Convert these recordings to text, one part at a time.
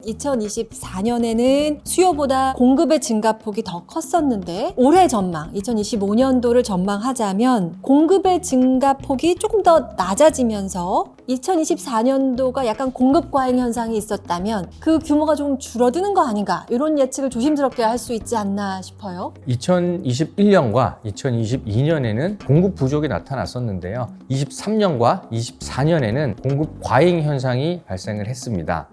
2024년에는 수요보다 공급의 증가폭이 더 컸었는데 올해 전망, 2025년도를 전망하자면 공급의 증가폭이 조금 더 낮아지면서 2024년도가 약간 공급 과잉 현상이 있었다면 그 규모가 좀 줄어드는 거 아닌가, 이런 예측을 조심스럽게 할 수 있지 않나 싶어요. 2021년과 2022년에는 공급 부족이 나타났었는데요. 23년과 24년에는 공급 과잉 현상이 발생을 했습니다.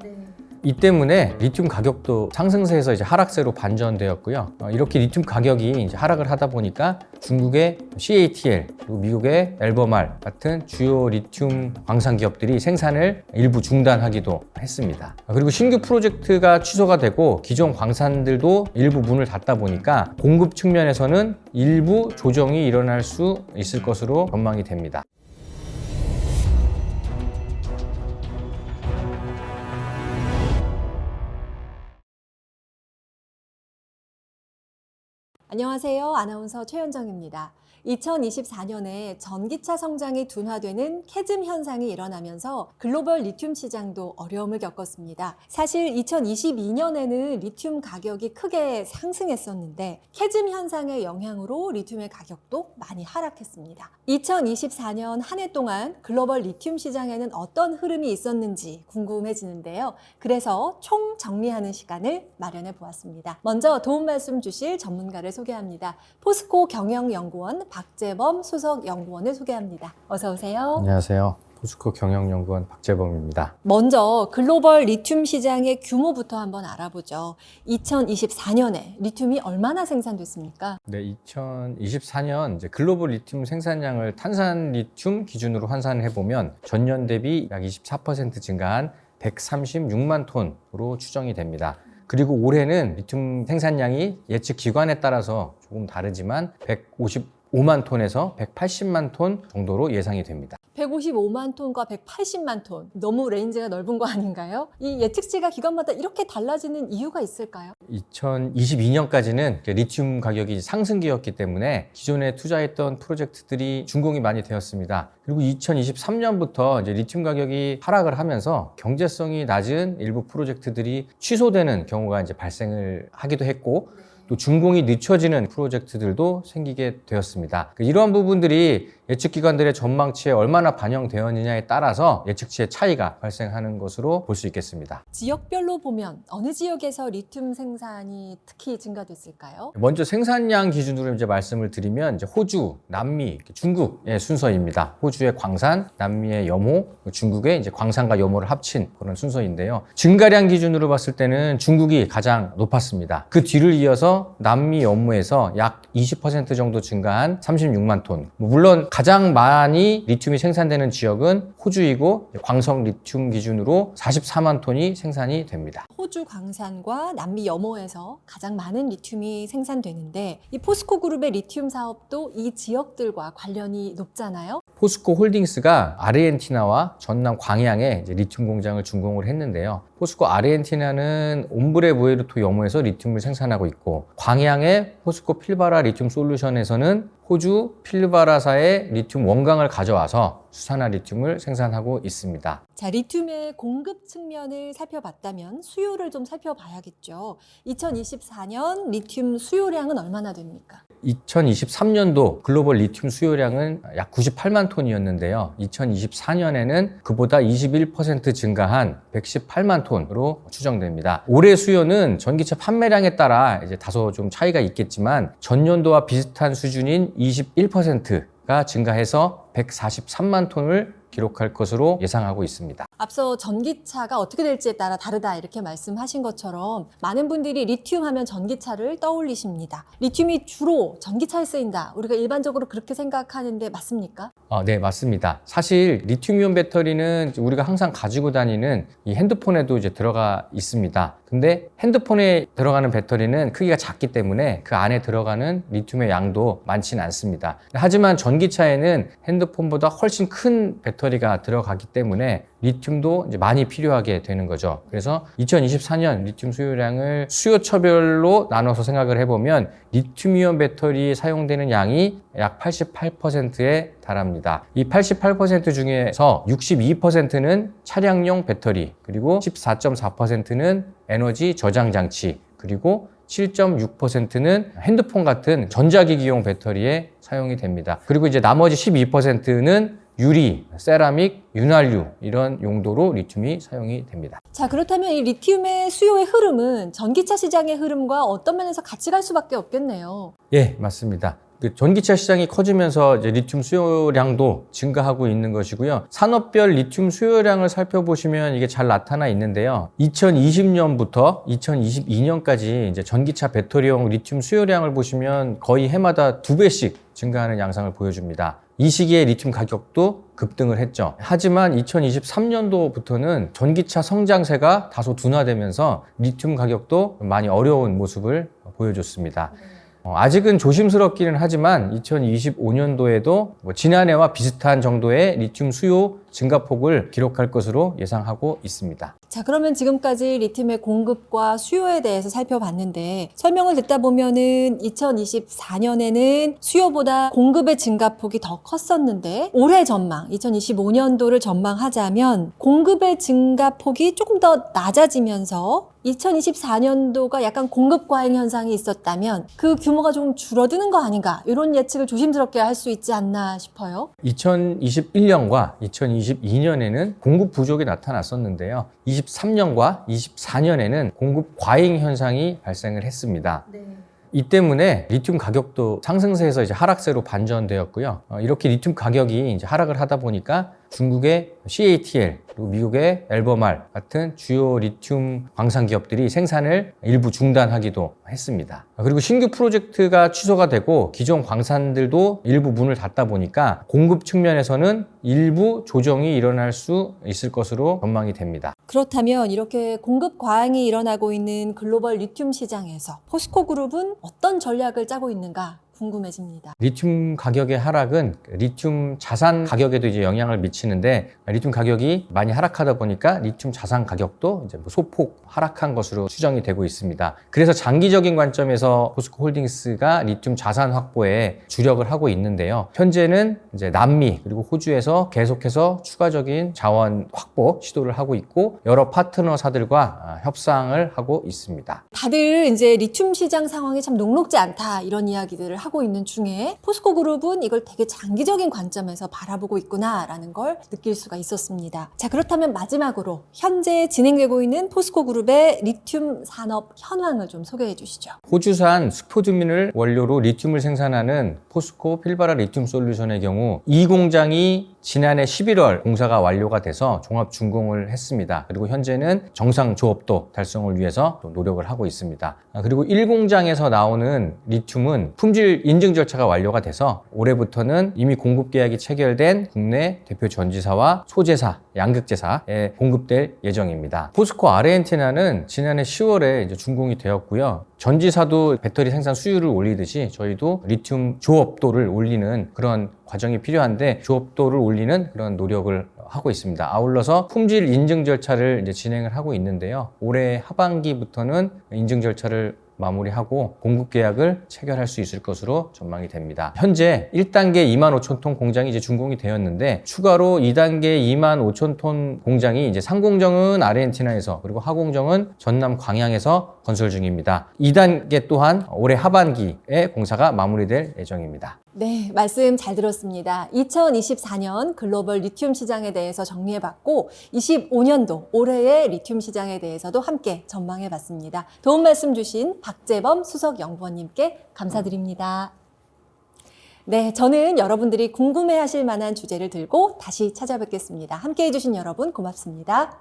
이 때문에 리튬 가격도 상승세에서 이제 하락세로 반전되었고요. 이렇게 리튬 가격이 이제 하락을 하다 보니까 중국의 CATL 그리고 미국의 엘버말 같은 주요 리튬 광산 기업들이 생산을 일부 중단하기도 했습니다. 그리고 신규 프로젝트가 취소가 되고 기존 광산들도 일부 문을 닫다 보니까 공급 측면에서는 일부 조정이 일어날 수 있을 것으로 전망이 됩니다. 안녕하세요. 아나운서 최현정입니다. 2024년에 전기차 성장이 둔화되는 캐즘 현상이 일어나면서 글로벌 리튬 시장도 어려움을 겪었습니다. 사실 2022년에는 리튬 가격이 크게 상승했었는데 캐즘 현상의 영향으로 리튬의 가격도 많이 하락했습니다. 2024년 한 해 동안 글로벌 리튬 시장에는 어떤 흐름이 있었는지 궁금해지는데요. 그래서 총 정리하는 시간을 마련해 보았습니다. 먼저 도움 말씀 주실 전문가를 소개합니다. 포스코 경영연구원 박재범 수석연구원을 소개합니다. 어서 오세요. 안녕하세요. 포스코 경영연구원 박재범입니다. 먼저 글로벌 리튬 시장의 규모부터 한번 알아보죠. 2024년에 리튬이 얼마나 생산됐습니까? 네, 2024년 이제 글로벌 리튬 생산량을 탄산 리튬 기준으로 환산해 보면 전년 대비 약 24% 증가한 136만 톤으로 추정이 됩니다. 그리고 올해는 리튬 생산량이 예측 기관에 따라서 조금 다르지만 155만 톤에서 180만 톤 정도로 예상이 됩니다. 155만 톤과 180만 톤, 너무 레인지가 넓은 거 아닌가요? 이 예측치가 기관마다 이렇게 달라지는 이유가 있을까요? 2022년까지는 리튬 가격이 상승기였기 때문에 기존에 투자했던 프로젝트들이 준공이 많이 되었습니다. 그리고 2023년부터 이제 리튬 가격이 하락을 하면서 경제성이 낮은 일부 프로젝트들이 취소되는 경우가 이제 발생을 하기도 했고, 또 준공이 늦춰지는 프로젝트들도 생기게 되었습니다. 이러한 부분들이 예측기관들의 전망치에 얼마나 반영되었느냐에 따라서 예측치의 차이가 발생하는 것으로 볼 수 있겠습니다. 지역별로 보면 어느 지역에서 리튬 생산이 특히 증가됐을까요? 먼저 생산량 기준으로 이제 말씀을 드리면 이제 호주, 남미, 중국의 순서입니다. 호주의 광산, 남미의 염호, 중국의 이제 광산과 염호를 합친 그런 순서인데요. 증가량 기준으로 봤을 때는 중국이 가장 높았습니다. 그 뒤를 이어서 남미 염호에서 약 20% 정도 증가한 36만 톤. 물론 가장 많이 리튬이 생산되는 지역은 호주이고 광석 리튬 기준으로 44만 톤이 생산이 됩니다. 호주 광산과 남미 염호에서 가장 많은 리튬이 생산되는데 이 포스코 그룹의 리튬 사업도 이 지역들과 관련이 높잖아요. 포스코 홀딩스가 아르헨티나와 전남 광양에 이제 리튬 공장을 준공을 했는데요. 포스코 아르헨티나는 옴브레 무에르토 염호에서 리튬을 생산하고 있고, 광양의 포스코 필바라 리튬 솔루션에서는 호주 필바라사의 리튬 원강을 가져와서 수산화 리튬을 생산하고 있습니다. 자, 리튬의 공급 측면을 살펴봤다면 수요를 좀 살펴봐야겠죠. 2024년 리튬 수요량은 얼마나 됩니까? 2023년도 글로벌 리튬 수요량은 약 98만 톤이었는데요. 2024년에는 그보다 21% 증가한 118만 톤으로 추정됩니다. 올해 수요는 전기차 판매량에 따라 이제 다소 좀 차이가 있겠지만 전년도와 비슷한 수준인 21%가 증가해서 143만 톤을 기록할 것으로 예상하고 있습니다. 앞서 전기차가 어떻게 될지에 따라 다르다 이렇게 말씀하신 것처럼 많은 분들이 리튬 하면 전기차를 떠올리십니다. 리튬이 주로 전기차에 쓰인다. 우리가 일반적으로 그렇게 생각하는데 맞습니까? 네, 맞습니다. 사실 리튬이온 배터리는 우리가 항상 가지고 다니는 이 핸드폰에도 이제 들어가 있습니다. 근데 핸드폰에 들어가는 배터리는 크기가 작기 때문에 그 안에 들어가는 리튬의 양도 많지는 않습니다. 하지만 전기차에는 핸드폰보다 훨씬 큰 배터리가 들어가기 때문에 리튬도 이제 많이 필요하게 되는 거죠. 그래서 2024년 리튬 수요량을 수요처별로 나눠서 생각을 해보면 리튬이온 배터리에 사용되는 양이 약 88%에 달합니다. 이 88% 중에서 62%는 차량용 배터리, 그리고 14.4%는 에너지 저장 장치, 그리고 7.6%는 핸드폰 같은 전자기기용 배터리에 사용이 됩니다. 그리고 이제 나머지 12%는 유리, 세라믹, 윤활유 이런 용도로 리튬이 사용이 됩니다. 자, 그렇다면 이 리튬의 수요의 흐름은 전기차 시장의 흐름과 어떤 면에서 같이 갈 수밖에 없겠네요. 예, 맞습니다. 전기차 시장이 커지면서 이제 리튬 수요량도 증가하고 있는 것이고요. 산업별 리튬 수요량을 살펴보시면 이게 잘 나타나 있는데요. 2020년부터 2022년까지 이제 전기차 배터리용 리튬 수요량을 보시면 거의 해마다 2배씩 증가하는 양상을 보여줍니다. 이 시기에 리튬 가격도 급등을 했죠. 하지만 2023년도부터는 전기차 성장세가 다소 둔화되면서 리튬 가격도 많이 어려운 모습을 보여줬습니다. 아직은 조심스럽기는 하지만 2025년도에도 지난해와 비슷한 정도의 리튬 수요 증가폭을 기록할 것으로 예상하고 있습니다. 자, 그러면 지금까지 리튬의 공급과 수요에 대해서 살펴봤는데 설명을 듣다 보면은 2024년에는 수요보다 공급의 증가폭이 더 컸었는데 올해 전망, 2025년도를 전망하자면 공급의 증가폭이 조금 더 낮아지면서 2024년도가 약간 공급 과잉 현상이 있었다면 그 규모가 좀 줄어드는 거 아닌가, 이런 예측을 조심스럽게 할 수 있지 않나 싶어요. 2021년과 2022년에는 공급 부족이 나타났었는데요. 23년과 24년에는 공급 과잉 현상이 발생을 했습니다. 이 때문에 리튬 가격도 상승세에서 이제 하락세로 반전되었고요. 이렇게 리튬 가격이 이제 하락을 하다 보니까 중국의 CATL, 그리고 미국의 엘버말 같은 주요 리튬 광산 기업들이 생산을 일부 중단하기도 했습니다. 그리고 신규 프로젝트가 취소가 되고 기존 광산들도 일부 문을 닫다 보니까 공급 측면에서는 일부 조정이 일어날 수 있을 것으로 전망이 됩니다. 그렇다면 이렇게 공급 과잉이 일어나고 있는 글로벌 리튬 시장에서 포스코 그룹은 어떤 전략을 짜고 있는가 궁금해집니다. 리튬 가격의 하락은 리튬 자산 가격에도 이제 영향을 미치는데, 리튬 가격이 많이 하락하다 보니까 리튬 자산 가격도 이제 소폭 하락한 것으로 추정이 되고 있습니다. 그래서 장기적인 관점에서 포스코 홀딩스가 리튬 자산 확보에 주력을 하고 있는데요. 현재는 이제 남미 그리고 호주에서 계속해서 추가적인 자원 확보 시도를 하고 있고 여러 파트너사들과 협상을 하고 있습니다. 다들 이제 리튬 시장 상황이 참 녹록지 않다, 이런 이야기들을 하고 있는 중에 포스코 그룹은 이걸 되게 장기적인 관점에서 바라보고 있구나라는 걸 느낄 수가 있었습니다. 자, 그렇다면 마지막으로 현재 진행되고 있는 포스코 그룹의 리튬 산업 현황을 좀 소개해 주시죠. 호주산 스포드민을 원료로 리튬을 생산하는 포스코 필바라 리튬 솔루션의 경우 이 공장이 지난해 11월 공사가 완료가 돼서 종합 준공을 했습니다. 그리고 현재는 정상 조업도 달성을 위해서 또 노력을 하고 있습니다. 그리고 1공장에서 나오는 리튬은 품질 인증 절차가 완료가 돼서 올해부터는 이미 공급 계약이 체결된 국내 대표 전지사와 소재사, 양극재사에 공급될 예정입니다. 포스코 아르헨티나는 지난해 10월에 이제 준공이 되었고요. 전지사도 배터리 생산 수율을 올리듯이 저희도 리튬 조업도를 올리는 그런 과정이 필요한데 조업도를 올리는 그런 노력을 하고 있습니다. 아울러서 품질 인증 절차를 이제 진행을 하고 있는데요. 올해 하반기부터는 인증 절차를 마무리하고 공급 계약을 체결할 수 있을 것으로 전망이 됩니다. 현재 1단계 25,000톤 공장이 이제 준공이 되었는데 추가로 2단계 25,000톤 공장이 이제 상공정은 아르헨티나에서 그리고 하공정은 전남 광양에서 건설 중입니다. 2단계 또한 올해 하반기에 공사가 마무리될 예정입니다. 네, 말씀 잘 들었습니다. 2024년 글로벌 리튬 시장에 대해서 정리해봤고 25년도 올해의 리튬 시장에 대해서도 함께 전망해봤습니다. 도움 말씀 주신 박재범 수석연구원님께 감사드립니다. 네, 저는 여러분들이 궁금해하실 만한 주제를 들고 다시 찾아뵙겠습니다. 함께해 주신 여러분 고맙습니다.